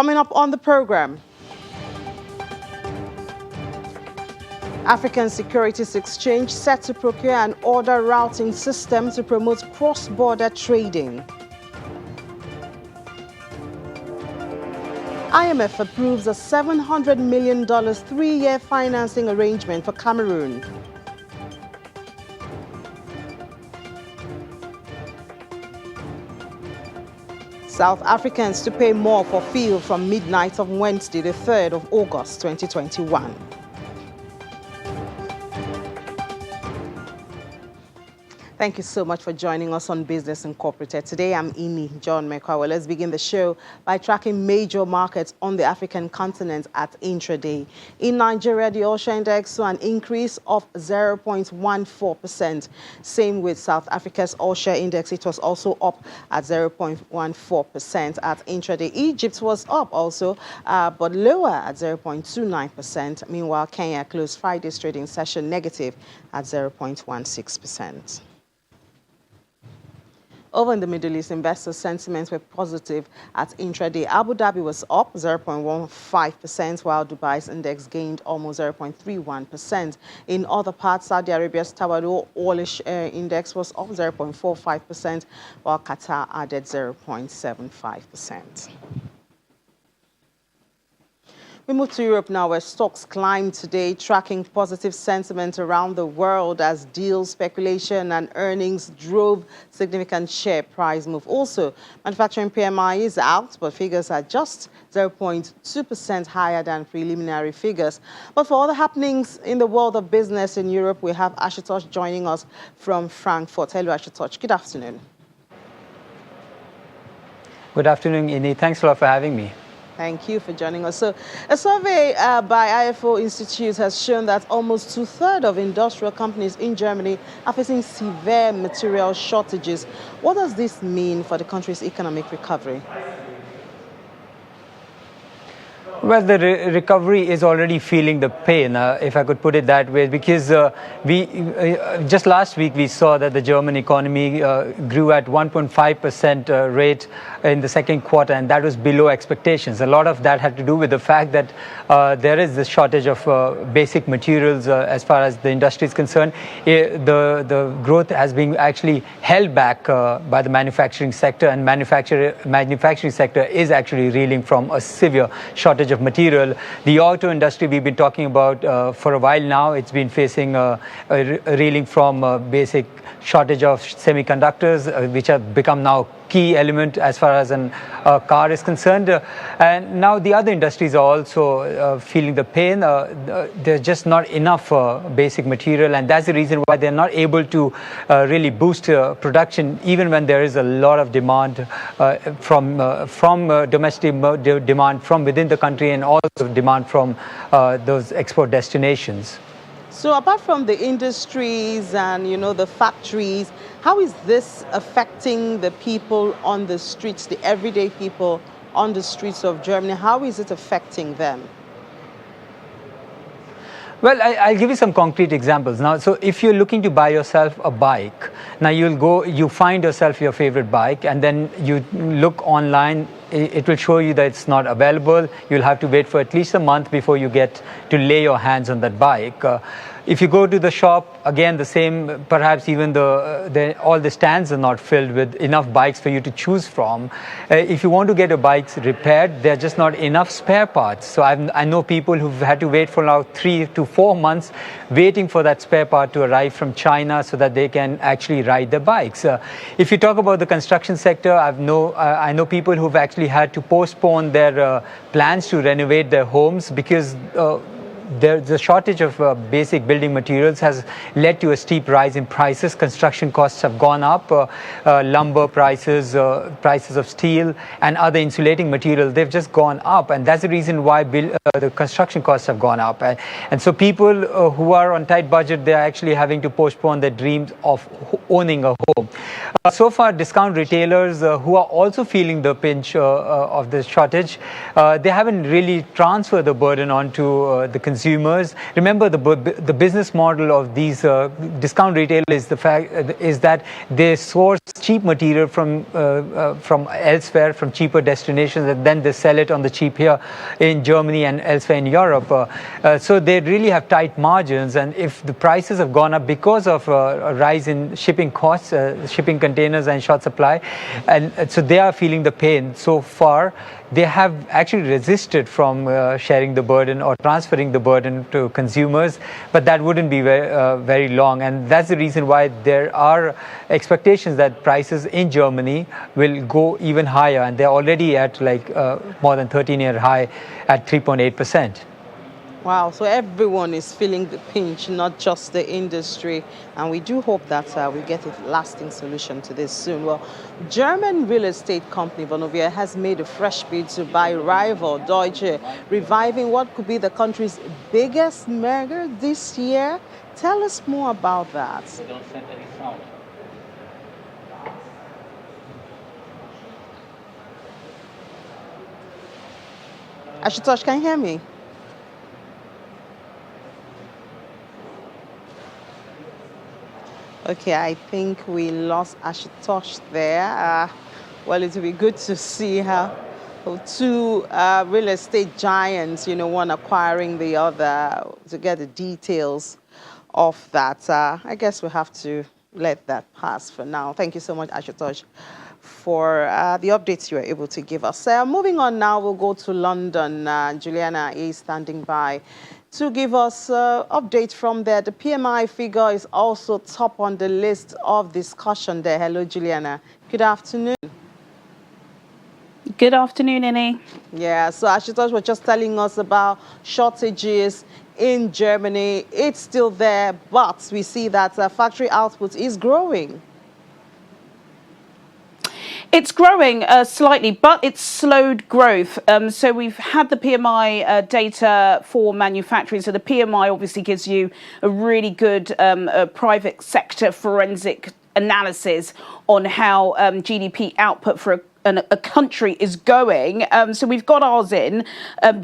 Coming up on the program, African Securities Exchange set to procure an order routing system to promote cross-border trading. IMF approves a $700 million three-year financing arrangement for Cameroon. South Africans to pay more for fuel from midnight of Wednesday, the 3rd of August, 2021. Thank you so much for joining us on Business Incorporated. Today, I'm Ini John Mekwawa. Let's begin the show by tracking major markets on the African continent at intraday. In Nigeria, the All-Share Index saw an increase of 0.14%. Same with South Africa's All-Share Index. It was also up at 0.14% at intraday. Egypt was up also, but lower at 0.29%. Meanwhile, Kenya closed Friday's trading session negative at 0.16%. Over in the Middle East, investor sentiments were positive at intraday. Abu Dhabi was up 0.15%, while Dubai's index gained almost 0.31%. In other parts, Saudi Arabia's Tawadu All-Share Index was up 0.45%, while Qatar added 0.75%. We move to Europe now, where stocks climbed today, tracking positive sentiment around the world as deal speculation and earnings drove significant share price move. Also, manufacturing PMI is out, but figures are just 0.2% higher than preliminary figures. But for all the happenings in the world of business in Europe, we have Ashutosh joining us from Frankfurt. Hello, Ashutosh. Good afternoon. Good afternoon, Ini. Thanks a lot for having me. Thank you for joining us. So, a survey by IFO Institute has shown that almost two-thirds of industrial companies in Germany are facing severe material shortages. What does this mean for the country's economic recovery? Well, the recovery is already feeling the pain, if I could put it that way, because just last week we saw that the German economy grew at 1.5% rate in the second quarter, and that was below expectations. A lot of that had to do with the fact that there is this shortage of basic materials as far as the industry is concerned. The growth has been actually held back by the manufacturing sector, and manufacturing sector is actually reeling from a severe shortage of material. The auto industry we've been talking about for a while now, it's been facing reeling from basic shortage of semiconductors, which have become now key element as far as a car is concerned. And now the other industries are also feeling the pain. There's just not enough basic material, and that's the reason why they're not able to really boost production, even when there is a lot of demand from domestic demand from within the country, and also demand from those export destinations. So apart from the industries and, the factories, how is this affecting the people on the streets, the everyday people on the streets of Germany? How is it affecting them? Well, I'll give you some concrete examples now. So if you're looking to buy yourself a bike, now you find yourself your favorite bike, and then you look online, it will show you that it's not available. You'll have to wait for at least a month before you get to lay your hands on that bike. If you go to the shop, again, the same, perhaps even all the stands are not filled with enough bikes for you to choose from. If you want to get your bikes repaired, there are just not enough spare parts. So I know people who've had to wait for now 3 to 4 months waiting for that spare part to arrive from China so that they can actually ride their bikes. If you talk about the construction sector, I know people who've actually had to postpone their plans to renovate their homes because the shortage of basic building materials has led to a steep rise in prices. Construction costs have gone up, lumber prices, prices of steel and other insulating materials, they've just gone up, and that's the reason why the construction costs have gone up. And so people who are on tight budget, they're actually having to postpone their dreams of owning a home. So far, discount retailers who are also feeling the pinch of the shortage, they haven't really transferred the burden onto the consumers. consumers. Remember, the business model of these discount retailers is that they source cheap material from elsewhere, from cheaper destinations, and then they sell it on the cheap here in Germany and elsewhere in Europe. So they really have tight margins, and if the prices have gone up because of a rise in shipping costs, shipping containers and short supply, and so they are feeling the pain. So far, they have actually resisted from sharing the burden or transferring the burden to consumers, but that wouldn't be very long. And that's the reason why there are expectations that prices in Germany will go even higher, and they're already at like more than 13-year high at 3.8%. Wow, so everyone is feeling the pinch, not just the industry. And we do hope that we get a lasting solution to this soon. Well, German real estate company Vonovia has made a fresh bid to buy rival Deutsche, reviving what could be the country's biggest merger this year. Tell us more about that. Don't send any sound. Ashutosh, can you hear me? Okay, I think we lost Ashutosh there. Well, it will be good to see how two real estate giants, one acquiring the other, to get the details of that. I guess we have to let that pass for now. Thank you so much, Ashutosh, for the updates you were able to give us. Moving on now, we'll go to London. Juliana is standing by to give us updates from there. The PMI figure is also top on the list of discussion there. Hello, Juliana. Good afternoon. Good afternoon, Inni. Yeah, so Ashutosh was just telling us about shortages in Germany. It's still there, but we see that factory output is growing. It's growing slightly, but it's slowed growth. So we've had the PMI data for manufacturing. So the PMI obviously gives you a really good private sector forensic analysis on how GDP output for a country is going. So we've got ours in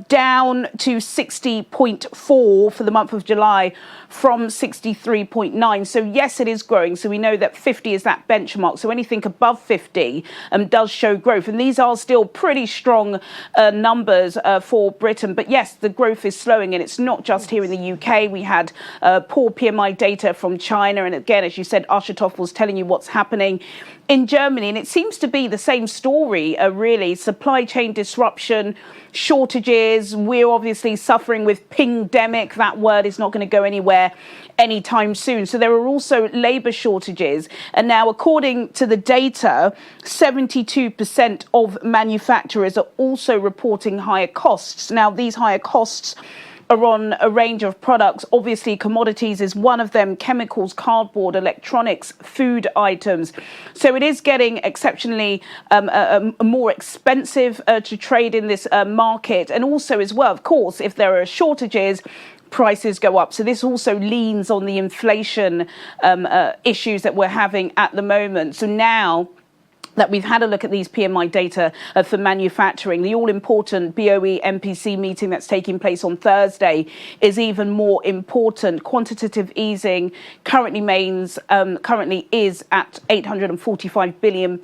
down to 60.4 for the month of July from 63.9. So yes, it is growing. So we know that 50 is that benchmark. So anything above 50 does show growth. And these are still pretty strong numbers for Britain. But yes, the growth is slowing, and it's not just here in the UK. We had poor PMI data from China. And again, as you said, Ashutosh was telling you what's happening in Germany, and it seems to be the same story, really. Supply chain disruption, shortages. We're obviously suffering with pingdemic. That word is not going to go anywhere anytime soon. So there are also labour shortages. And now, according to the data, 72% of manufacturers are also reporting higher costs. Now, these higher costs are on a range of products. Obviously, commodities is one of them: chemicals, cardboard, electronics, food items. So it is getting exceptionally more expensive to trade in this market. And also, as well, of course, if there are shortages, prices go up. So this also leans on the inflation issues that we're having at the moment. So now that we've had a look at these PMI data for manufacturing, the all-important BOE MPC meeting that's taking place on Thursday is even more important. Quantitative easing currently is at £845 billion.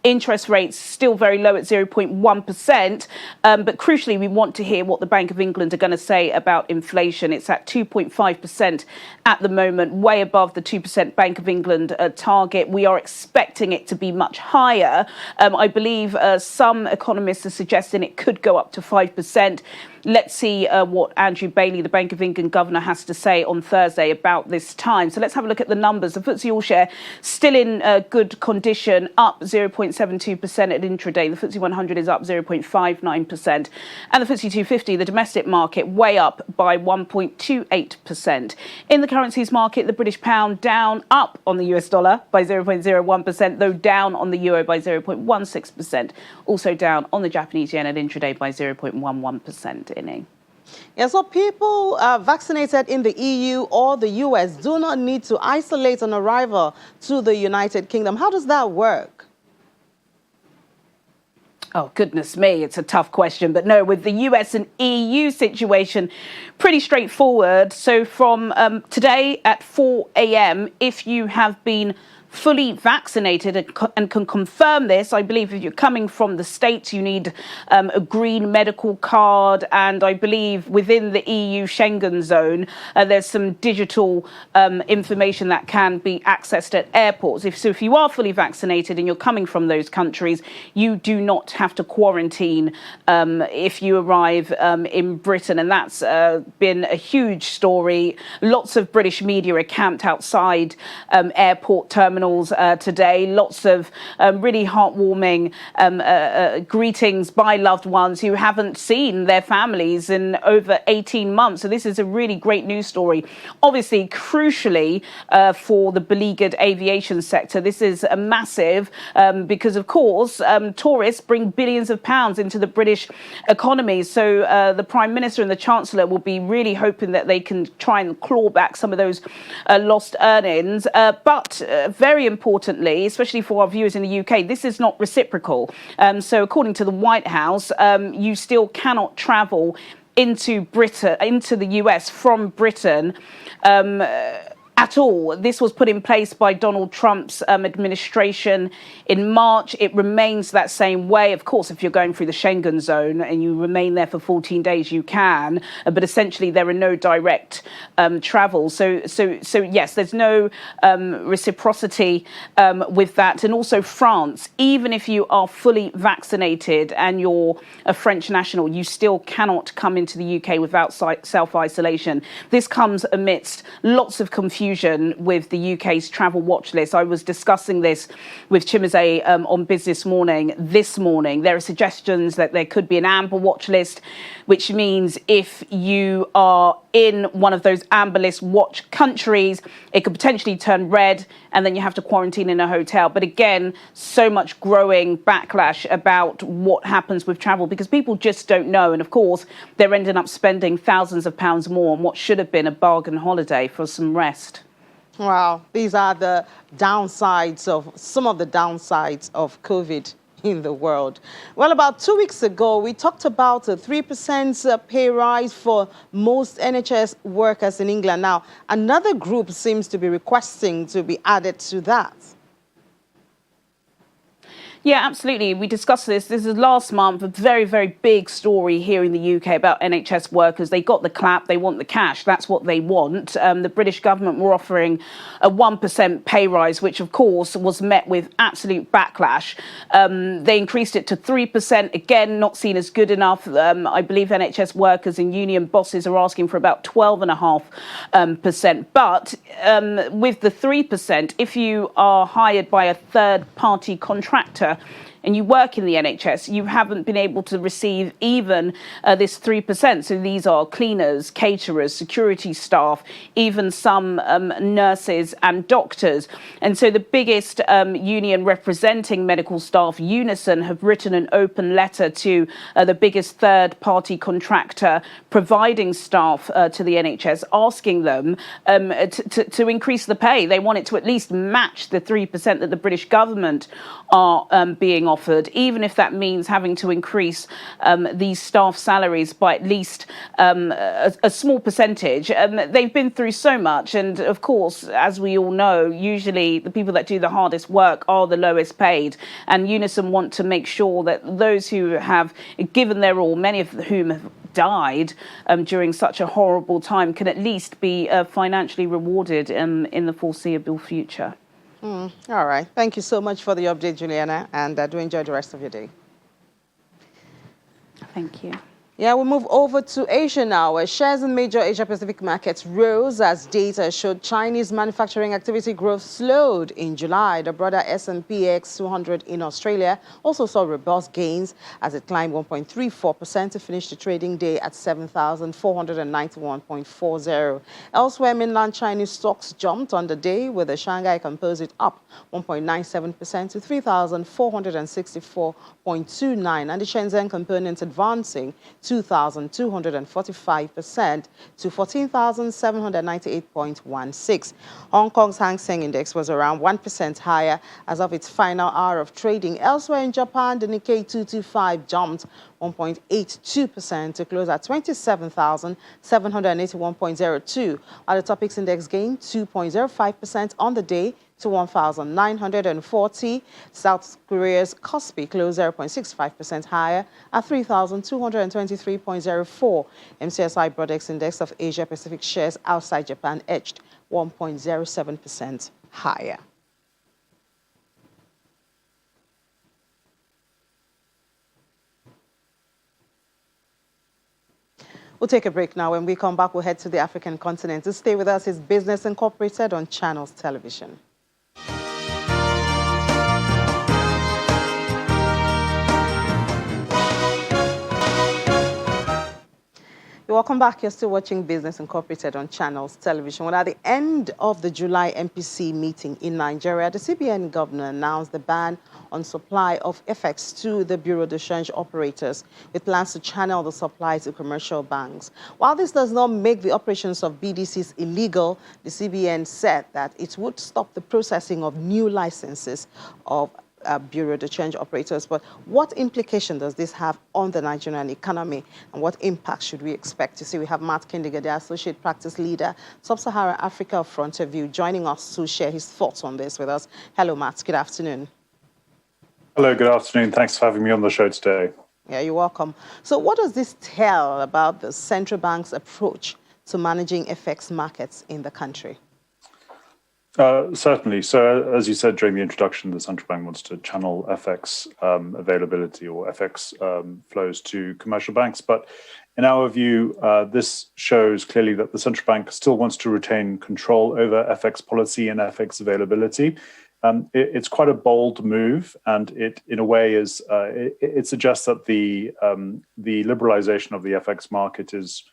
Interest rates still very low at 0.1%. But crucially, we want to hear what the Bank of England are going to say about inflation. It's at 2.5% at the moment, way above the 2% Bank of England target. We are expecting it to be much higher. I believe some economists are suggesting it could go up to 5%. Let's see what Andrew Bailey, the Bank of England governor, has to say on Thursday about this time. So let's have a look at the numbers. The FTSE All-Share still in good condition, up 0.72% at intraday. The FTSE 100 is up 0.59%. And the FTSE 250, the domestic market, way up by 1.28%. In the currencies market, the British pound down, up on the US dollar by 0.01%, though down on the euro by 0.16%. Also down on the Japanese yen at intraday by 0.11%. Yeah, so people vaccinated in the EU or the US do not need to isolate on arrival to the United Kingdom. How does that work? Oh, goodness me, it's a tough question. But no, with the US and EU situation, pretty straightforward. So from today at 4 a.m., if you have been fully vaccinated and can confirm this, I believe if you're coming from the States, you need a green medical card. And I believe within the EU Schengen zone, there's some digital information that can be accessed at airports. If you are fully vaccinated and you're coming from those countries, you do not have to quarantine if you arrive in Britain. And that's been a huge story. Lots of British media are camped outside airport terminals today. Lots of really heartwarming greetings by loved ones who haven't seen their families in over 18 months. So this is a really great news story. Obviously, crucially for the beleaguered aviation sector, this is a massive because, of course, tourists bring billions of pounds into the British economy. So the Prime Minister and the Chancellor will be really hoping that they can try and claw back some of those lost earnings. But very importantly, especially for our viewers in the UK, this is not reciprocal. So according to the White House, you still cannot travel into the US from Britain at all. This was put in place by Donald Trump's administration in March. It remains that same way. Of course, if you're going through the Schengen zone and you remain there for 14 days, you can. But essentially, there are no direct travel. So yes, there's no reciprocity with that. And also France, even if you are fully vaccinated and you're a French national, you still cannot come into the UK without self-isolation. This comes amidst lots of confusion with the UK's travel watch list. I was discussing this with Chimeze on Business Morning this morning. There are suggestions that there could be an amber watch list, which means if you are in one of those amber list watch countries, it could potentially turn red and then you have to quarantine in a hotel. But again, so much growing backlash about what happens with travel because people just don't know. And of course, they're ending up spending thousands of pounds more on what should have been a bargain holiday for some rest. Wow, these are the downsides of some of the downsides of COVID in the world. Well, about 2 weeks ago, we talked about a 3% pay rise for most NHS workers in England. Now, another group seems to be requesting to be added to that. Yeah, absolutely. We discussed this. This is last month, a very, very big story here in the UK about NHS workers. They got the clap, they want the cash. That's what they want. The British government were offering a 1% pay rise, which, of course, was met with absolute backlash. They increased it to 3%. Again, not seen as good enough. I believe NHS workers and union bosses are asking for about 12.5%. But with the 3%, if you are hired by a third-party contractor, and you work in the NHS, you haven't been able to receive even this 3%. So these are cleaners, caterers, security staff, even some nurses and doctors. And so the biggest union representing medical staff, Unison, have written an open letter to the biggest third-party contractor providing staff to the NHS, asking them to increase the pay. They want it to at least match the 3% that the British government are being offered, even if that means having to increase these staff salaries by at least a small percentage. They've been through so much, and of course, as we all know, usually the people that do the hardest work are the lowest paid, and Unison want to make sure that those who have given their all, many of whom have died during such a horrible time, can at least be financially rewarded in the foreseeable future. All right. Thank you so much for the update, Juliana, and do enjoy the rest of your day. Thank you. Yeah, we move over to Asia now, where shares in major Asia-Pacific markets rose as data showed Chinese manufacturing activity growth slowed in July. The broader S&P X 200 in Australia also saw robust gains as it climbed 1.34% to finish the trading day at 7,491.40. Elsewhere, mainland Chinese stocks jumped on the day, with the Shanghai Composite up 1.97% to 3,464.29, and the Shenzhen Component advancing 2,245% to 14,798.16. Hong Kong's Hang Seng Index was around 1% higher as of its final hour of trading. Elsewhere in Japan, the Nikkei 225 jumped 1.82% to close at 27,781.02. While the Topix Index gained 2.05% on the day to 1,940. South Korea's Kospi closed 0.65% higher at 3,223.04. MCSI Broadex Index of Asia Pacific shares outside Japan edged 1.07% higher. We'll take a break now. When we come back, we'll head to the African continent. To stay with us is Business Incorporated on Channels Television. Welcome back. You're still watching Business Incorporated on Channels Television. Well, at the end of the July MPC meeting in Nigeria, the CBN governor announced the ban on supply of FX to the Bureau de Change operators, with plans to channel the supply to commercial banks. While this does not make the operations of BDCs illegal, the CBN said that it would stop the processing of new licenses of Bureau de Change operators. But what implication does this have on the Nigerian economy, and what impact should we expect to see? We have Matt Kindiga, the Associate Practice Leader, Sub-Saharan Africa of Frontier View, joining us to share his thoughts on this with us. Hello, Matt. Good afternoon. Hello, good afternoon. Thanks for having me on the show today. Yeah, you're welcome. So what does this tell about the central bank's approach to managing FX markets in the country? Certainly. So, as you said during the introduction, the central bank wants to channel FX availability or FX flows to commercial banks. But in our view, this shows clearly that the central bank still wants to retain control over FX policy and FX availability. It's quite a bold move, and it, in a way, is it suggests that the liberalization of the FX market is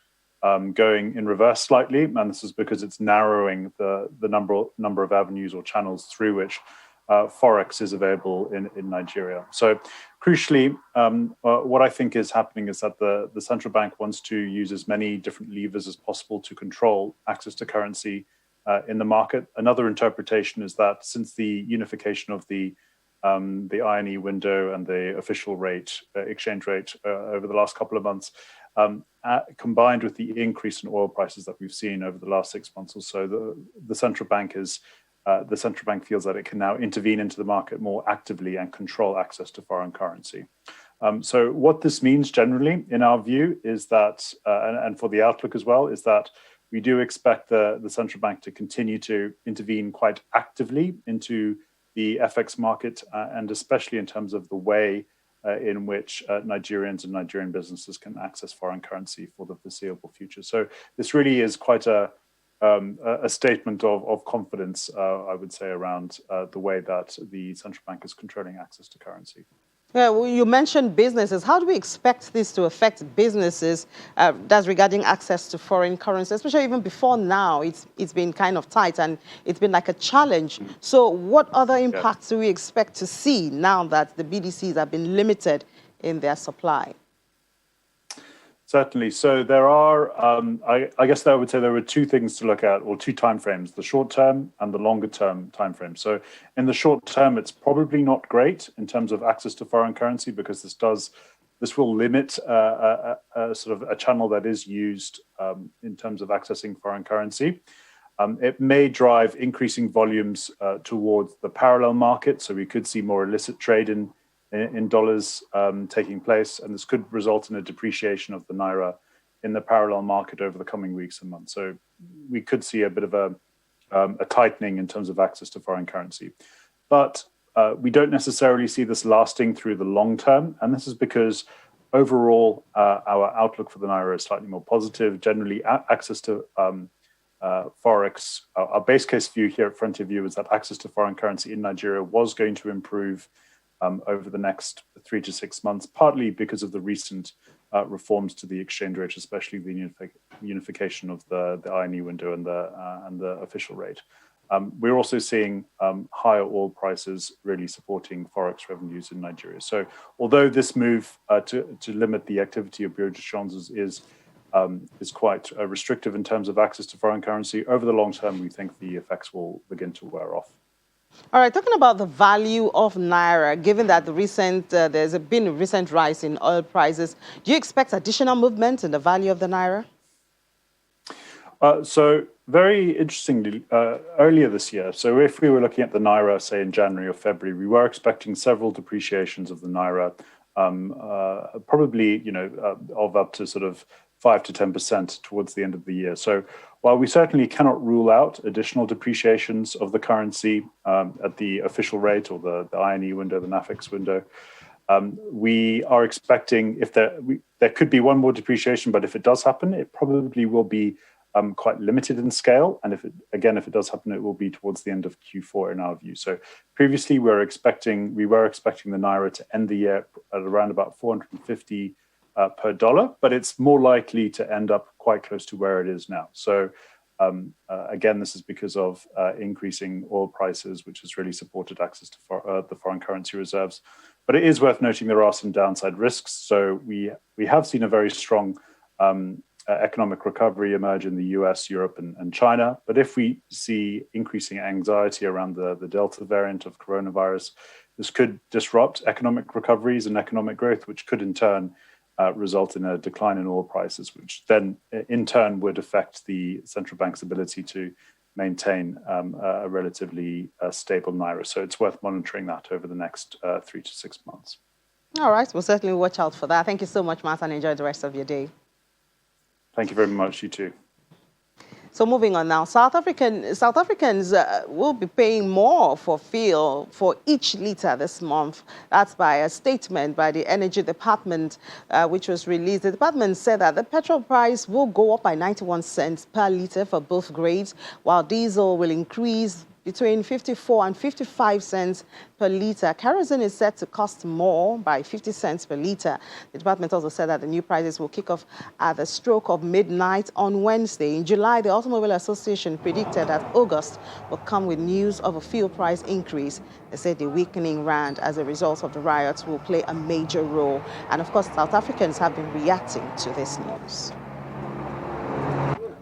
going in reverse slightly, and this is because it's narrowing the number of avenues or channels through which Forex is available in Nigeria. So crucially, what I think is happening is that the central bank wants to use as many different levers as possible to control access to currency in the market. Another interpretation is that since the unification of the INE window and the official rate, exchange rate over the last couple of months, combined with the increase in oil prices that we've seen over the last 6 months or so, the central bank feels that it can now intervene into the market more actively and control access to foreign currency. So what this means generally, in our view, is that, and for the outlook as well, is that we do expect the central bank to continue to intervene quite actively into the FX market, and especially in terms of the way in which Nigerians and Nigerian businesses can access foreign currency for the foreseeable future. So this really is quite a statement of confidence, I would say, around the way that the central bank is controlling access to currency. Yeah, well, you mentioned businesses. How do we expect this to affect businesses that's regarding access to foreign currency, especially even before now? It's been kind of tight and it's been like a challenge. So what other impacts do we expect to see now that the BDCs have been limited in their supply? Certainly. So there are, I guess I would say there are two things to look at, or two timeframes: the short term and the longer term timeframe. So in the short term, it's probably not great in terms of access to foreign currency, because this will limit sort of a channel that is used in terms of accessing foreign currency. It may drive increasing volumes towards the parallel market, so we could see more illicit trade in dollars taking place, and this could result in a depreciation of the naira in the parallel market over the coming weeks and months. So we could see a bit of a tightening in terms of access to foreign currency. But we don't necessarily see this lasting through the long term, and this is because overall our outlook for the naira is slightly more positive. Generally, access to Forex, our base case view here at Frontier View is that access to foreign currency in Nigeria was going to improve over the next 3 to 6 months, partly because of the recent reforms to the exchange rate, especially the unification of the INE window and the official rate. We're also seeing higher oil prices really supporting forex revenues in Nigeria. So although this move to limit the activity of bureau de changes is quite restrictive in terms of access to foreign currency, over the long term, we think the effects will begin to wear off. All right, talking about the value of Naira, given that there's been a recent rise in oil prices, do you expect additional movement in the value of the Naira? So very interestingly, earlier this year, so if we were looking at the Naira, say in January or February, we were expecting several depreciations of the Naira, probably, of up to sort of 5 to 10% towards the end of the year. So while we certainly cannot rule out additional depreciations of the currency at the official rate or the INE window, the NAFEX window, we are expecting there could be one more depreciation, but if it does happen, it probably will be quite limited in scale. And if it does happen, it will be towards the end of Q4 in our view. So previously we were expecting the Naira to end the year at around about 450 per dollar, but it's more likely to end up quite close to where it is now. So again, this is because of increasing oil prices, which has really supported access to the foreign currency reserves. But it is worth noting there are some downside risks. So we have seen a very strong economic recovery emerge in the US, Europe, and China. But if we see increasing anxiety around the Delta variant of coronavirus, this could disrupt economic recoveries and economic growth, which could in turn result in a decline in oil prices, which then in turn would affect the central bank's ability to maintain a relatively stable Naira. So it's worth monitoring that over the next 3 to 6 months. All right, we'll certainly watch out for that. Thank you so much, Matt, and enjoy the rest of your day. Thank you very much, you too. So moving on now, South Africans will be paying more for fuel for each litre this month. That's by a statement by the Energy Department, which was released. The department said that the petrol price will go up by 91 cents per litre for both grades, while diesel will increase between 54 and 55 cents per litre. Kerosene is set to cost more by 50 cents per litre. The department also said that the new prices will kick off at the stroke of midnight on Wednesday. In July, the Automobile Association predicted that August will come with news of a fuel price increase. They said the weakening rand as a result of the riots will play a major role. And of course, South Africans have been reacting to this news.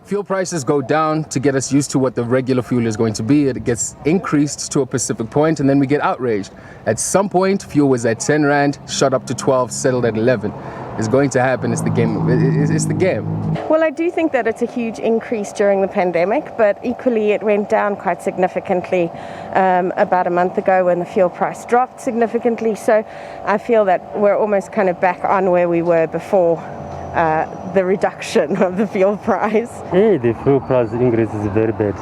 Fuel prices go down to get us used to what the regular fuel is going to be. It gets increased to a specific point, and then we get outraged. At some point, fuel was at 10 Rand, shot up to 12, settled at 11. It's going to happen. It's the game. It's the game. Well, I do think that it's a huge increase during the pandemic, but equally it went down quite significantly about a month ago when the fuel price dropped significantly. So I feel that we're almost kind of back on where we were before the reduction of the fuel price. Hey, the fuel price increase is very bad,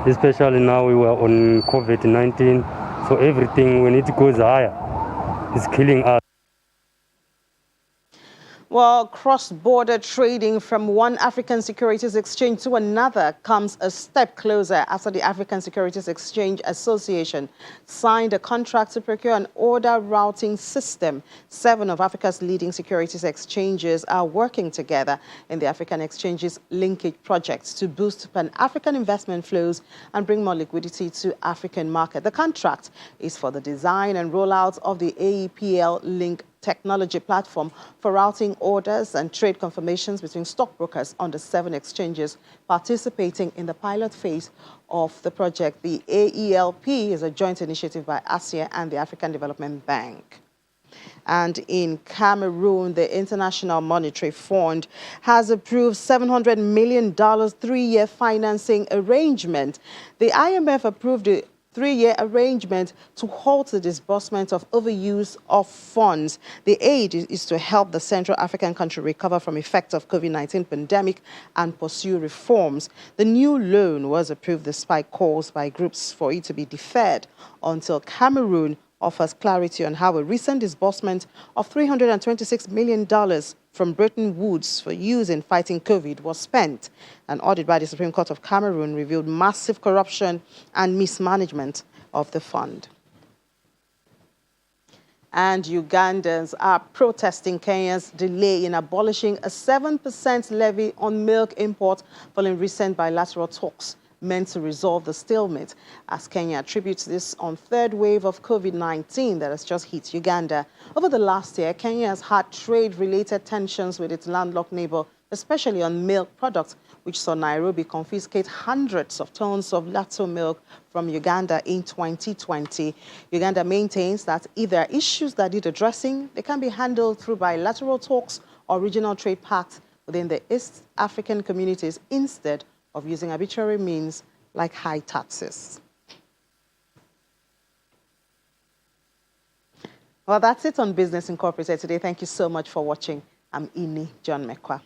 especially now we were on COVID-19, so everything, when it goes higher, is killing us. Well, cross-border trading from one African Securities Exchange to another comes a step closer after the African Securities Exchange Association signed a contract to procure an order routing system. 7 of Africa's leading securities exchanges are working together in the African Exchanges Linkage Project to boost Pan-African investment flows and bring more liquidity to African market. The contract is for the design and rollout of the AEPL Link technology platform for routing orders and trade confirmations between stockbrokers on the 7 exchanges participating in the pilot phase of the project. The AELP is a joint initiative by ASIA and the African Development Bank. And in Cameroon, the International Monetary Fund has approved $700 million 3-year financing arrangement. The IMF approved the 3-year arrangement to halt the disbursement of overuse of funds. The aid is to help the Central African country recover from effects of COVID-19 pandemic and pursue reforms. The new loan was approved despite calls by groups for it to be deferred until Cameroon offers clarity on how a recent disbursement of $326 million from Bretton Woods for use in fighting COVID was spent. An audit by the Supreme Court of Cameroon revealed massive corruption and mismanagement of the fund. And Ugandans are protesting Kenya's delay in abolishing a 7% levy on milk import following recent bilateral talks meant to resolve the stalemate, as Kenya attributes this on third wave of COVID-19 that has just hit Uganda. Over the last year, Kenya has had trade-related tensions with its landlocked neighbor, especially on milk products, which saw Nairobi confiscate hundreds of tons of Lacto milk from Uganda in 2020. Uganda maintains that if there are issues that need addressing, they can be handled through bilateral talks or regional trade pacts within the East African communities instead of using arbitrary means like high taxes. Well, that's it on Business Incorporated today. Thank you so much for watching. I'm Ini John Mekwa.